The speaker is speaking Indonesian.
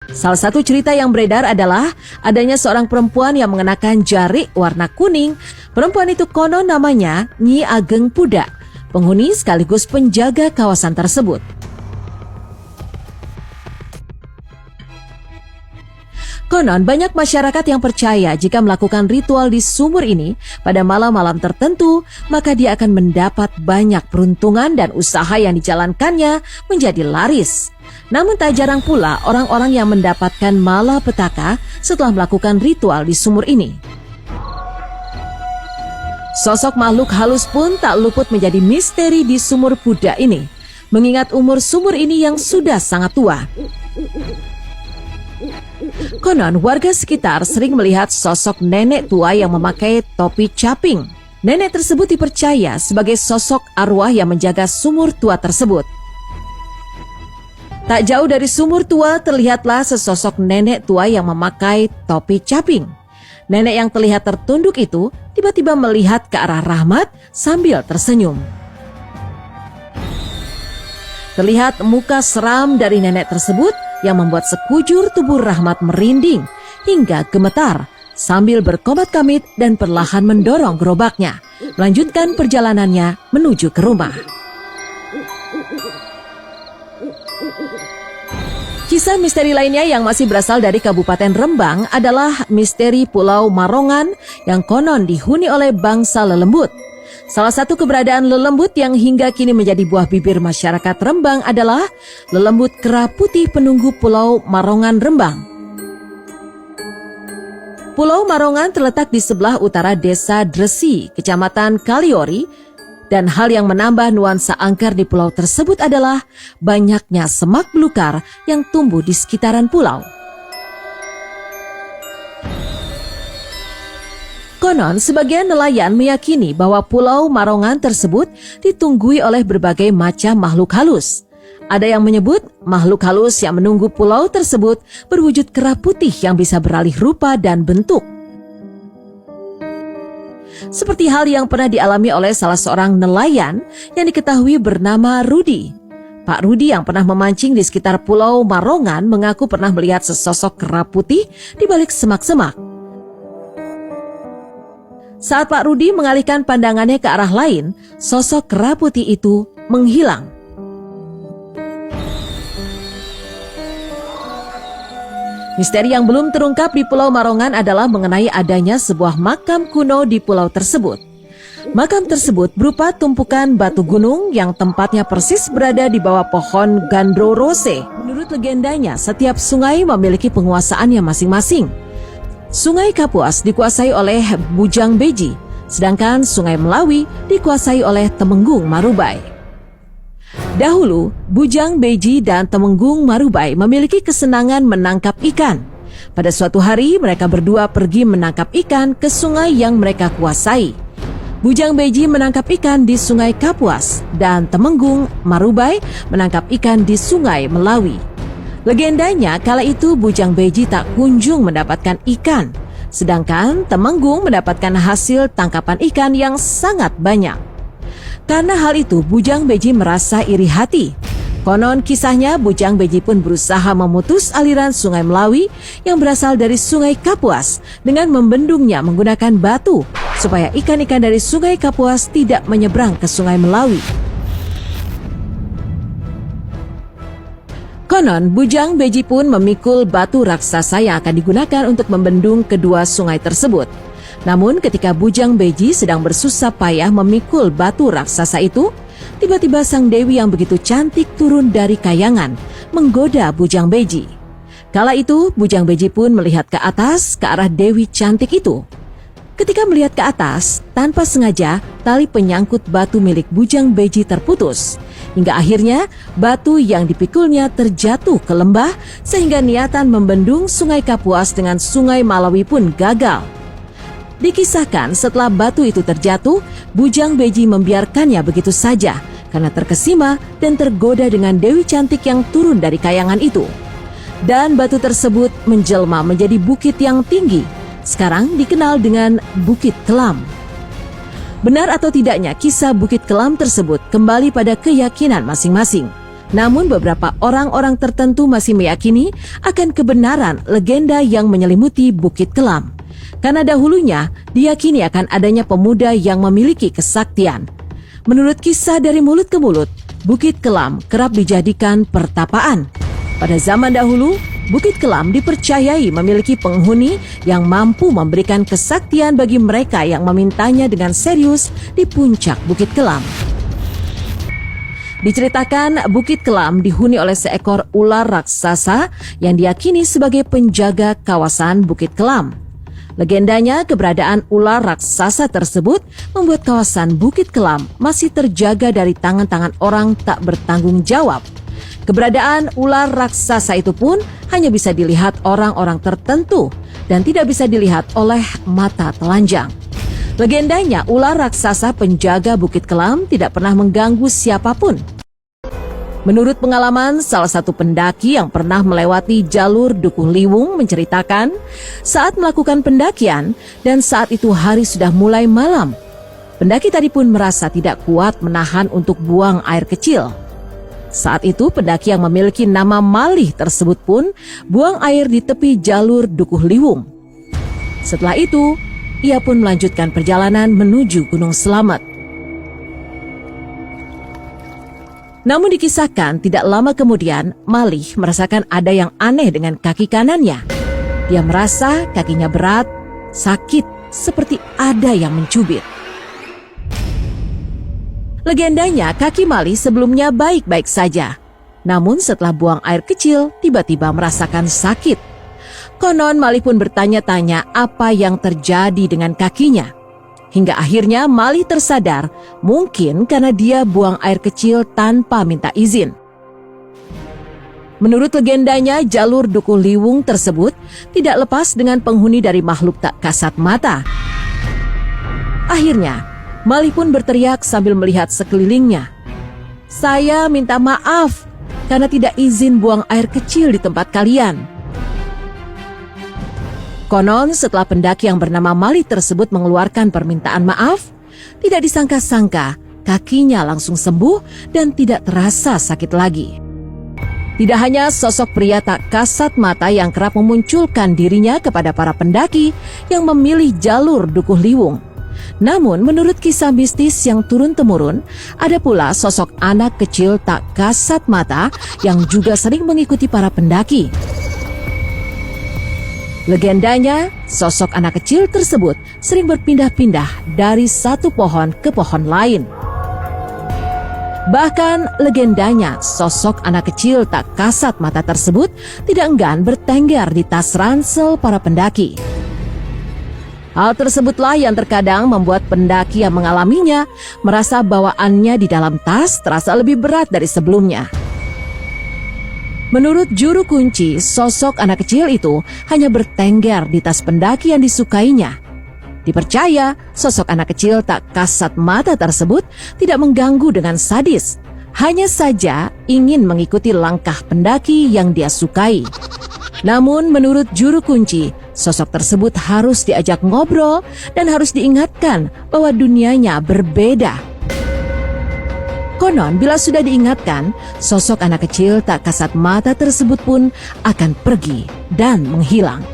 Salah satu cerita yang beredar adalah adanya seorang perempuan yang mengenakan jarik warna kuning. Perempuan itu konon namanya Nyi Ageng Pudak, penghuni sekaligus penjaga kawasan tersebut. Konon banyak masyarakat yang percaya jika melakukan ritual di sumur ini pada malam-malam tertentu, maka dia akan mendapat banyak peruntungan dan usaha yang dijalankannya menjadi laris. Namun tak jarang pula orang-orang yang mendapatkan malapetaka setelah melakukan ritual di sumur ini. Sosok makhluk halus pun tak luput menjadi misteri di sumur Pudak ini, mengingat umur sumur ini yang sudah sangat tua. Konon warga sekitar sering melihat sosok nenek tua yang memakai topi caping. Nenek tersebut dipercaya sebagai sosok arwah yang menjaga sumur tua tersebut. Tak jauh dari sumur tua terlihatlah sesosok nenek tua yang memakai topi caping. Nenek yang terlihat tertunduk itu tiba-tiba melihat ke arah Rahmat sambil tersenyum. Terlihat muka seram dari nenek tersebut yang membuat sekujur tubuh Rahmat merinding hingga gemetar sambil berkomat-kamit dan perlahan mendorong gerobaknya, melanjutkan perjalanannya menuju ke rumah. Kisah misteri lainnya yang masih berasal dari Kabupaten Rembang adalah misteri Pulau Marongan yang konon dihuni oleh bangsa lelembut. Salah satu keberadaan lelembut yang hingga kini menjadi buah bibir masyarakat Rembang adalah lelembut kera putih penunggu Pulau Marongan Rembang. Pulau Marongan terletak di sebelah utara Desa Dresi, Kecamatan Kaliori, dan hal yang menambah nuansa angker di pulau tersebut adalah banyaknya semak belukar yang tumbuh di sekitaran pulau. Konon, sebagian nelayan meyakini bahwa Pulau Marongan tersebut ditunggui oleh berbagai macam makhluk halus. Ada yang menyebut makhluk halus yang menunggu pulau tersebut berwujud kera putih yang bisa beralih rupa dan bentuk. Seperti hal yang pernah dialami oleh salah seorang nelayan yang diketahui bernama Rudi. Pak Rudi yang pernah memancing di sekitar Pulau Marongan mengaku pernah melihat sesosok kera putih di balik semak-semak. Saat Pak Rudi mengalihkan pandangannya ke arah lain, sosok kera putih itu menghilang. Misteri yang belum terungkap di Pulau Marongan adalah mengenai adanya sebuah makam kuno di pulau tersebut. Makam tersebut berupa tumpukan batu gunung yang tempatnya persis berada di bawah pohon Gandro Rose. Menurut legendanya, setiap sungai memiliki penguasaannya masing-masing. Sungai Kapuas dikuasai oleh Bujang Beji, sedangkan Sungai Melawi dikuasai oleh Temenggung Marubai. Dahulu, Bujang Beji dan Temenggung Marubai memiliki kesenangan menangkap ikan. Pada suatu hari, mereka berdua pergi menangkap ikan ke sungai yang mereka kuasai. Bujang Beji menangkap ikan di Sungai Kapuas dan Temenggung Marubai menangkap ikan di Sungai Melawi. Legendanya, kala itu Bujang Beji tak kunjung mendapatkan ikan, sedangkan Temenggung mendapatkan hasil tangkapan ikan yang sangat banyak. Karena hal itu, Bujang Beji merasa iri hati. Konon kisahnya, Bujang Beji pun berusaha memutus aliran Sungai Melawi yang berasal dari Sungai Kapuas dengan membendungnya menggunakan batu, supaya ikan-ikan dari Sungai Kapuas tidak menyeberang ke Sungai Melawi. Konon, Bujang Beji pun memikul batu raksasa yang akan digunakan untuk membendung kedua sungai tersebut. Namun ketika Bujang Beji sedang bersusah payah memikul batu raksasa itu, tiba-tiba sang dewi yang begitu cantik turun dari kayangan, menggoda Bujang Beji. Kala itu, Bujang Beji pun melihat ke atas, ke arah dewi cantik itu. Ketika melihat ke atas, tanpa sengaja, tali penyangkut batu milik Bujang Beji terputus. Hingga akhirnya, batu yang dipikulnya terjatuh ke lembah, sehingga niatan membendung Sungai Kapuas dengan Sungai Malawi pun gagal. Dikisahkan setelah batu itu terjatuh, Bujang Beji membiarkannya begitu saja, karena terkesima dan tergoda dengan dewi cantik yang turun dari kayangan itu. Dan batu tersebut menjelma menjadi bukit yang tinggi, sekarang dikenal dengan Bukit Kelam. Benar atau tidaknya kisah Bukit Kelam tersebut kembali pada keyakinan masing-masing. Namun beberapa orang-orang tertentu masih meyakini akan kebenaran legenda yang menyelimuti Bukit Kelam. Karena dahulunya diyakini akan adanya pemuda yang memiliki kesaktian. Menurut kisah dari mulut ke mulut, Bukit Kelam kerap dijadikan pertapaan. Pada zaman dahulu, Bukit Kelam dipercayai memiliki penghuni yang mampu memberikan kesaktian bagi mereka yang memintanya dengan serius di puncak Bukit Kelam. Diceritakan Bukit Kelam dihuni oleh seekor ular raksasa yang diyakini sebagai penjaga kawasan Bukit Kelam. Legendanya keberadaan ular raksasa tersebut membuat kawasan Bukit Kelam masih terjaga dari tangan-tangan orang tak bertanggung jawab. Keberadaan ular raksasa itu pun hanya bisa dilihat orang-orang tertentu dan tidak bisa dilihat oleh mata telanjang. Legendanya, ular raksasa penjaga Bukit Kelam tidak pernah mengganggu siapapun. Menurut pengalaman salah satu pendaki yang pernah melewati jalur Dukuh Liwung menceritakan, saat melakukan pendakian dan saat itu hari sudah mulai malam, pendaki tadi pun merasa tidak kuat menahan untuk buang air kecil. Saat itu pendaki yang memiliki nama Malih tersebut pun buang air di tepi jalur Dukuh Liwung. Setelah itu, ia pun melanjutkan perjalanan menuju Gunung Slamet. Namun dikisahkan tidak lama kemudian Malih merasakan ada yang aneh dengan kaki kanannya. Dia merasa kakinya berat, sakit, seperti ada yang mencubit. Legendanya kaki Malih sebelumnya baik-baik saja. Namun setelah buang air kecil tiba-tiba merasakan sakit. Konon Malih pun bertanya-tanya apa yang terjadi dengan kakinya. Hingga akhirnya Malih tersadar mungkin karena dia buang air kecil tanpa minta izin. Menurut legendanya jalur Dukuh Liwung tersebut tidak lepas dengan penghuni dari makhluk tak kasat mata. Akhirnya Malih pun berteriak sambil melihat sekelilingnya. "Saya minta maaf karena tidak izin buang air kecil di tempat kalian." Konon setelah pendaki yang bernama Malih tersebut mengeluarkan permintaan maaf, tidak disangka-sangka kakinya langsung sembuh dan tidak terasa sakit lagi. Tidak hanya sosok pria tak kasat mata yang kerap memunculkan dirinya kepada para pendaki yang memilih jalur Dukuh Liwung. Namun menurut kisah mistis yang turun-temurun, ada pula sosok anak kecil tak kasat mata yang juga sering mengikuti para pendaki. Legendanya, sosok anak kecil tersebut sering berpindah-pindah dari satu pohon ke pohon lain. Bahkan legendanya, sosok anak kecil tak kasat mata tersebut tidak enggan bertengger di tas ransel para pendaki. Hal tersebutlah yang terkadang membuat pendaki yang mengalaminya merasa bawaannya di dalam tas terasa lebih berat dari sebelumnya. Menurut juru kunci, sosok anak kecil itu hanya bertengger di tas pendaki yang disukainya. Dipercaya, sosok anak kecil tak kasat mata tersebut tidak mengganggu dengan sadis, hanya saja ingin mengikuti langkah pendaki yang dia sukai. Namun menurut juru kunci, sosok tersebut harus diajak ngobrol dan harus diingatkan bahwa dunianya berbeda. Konon bila sudah diingatkan, sosok anak kecil tak kasat mata tersebut pun akan pergi dan menghilang.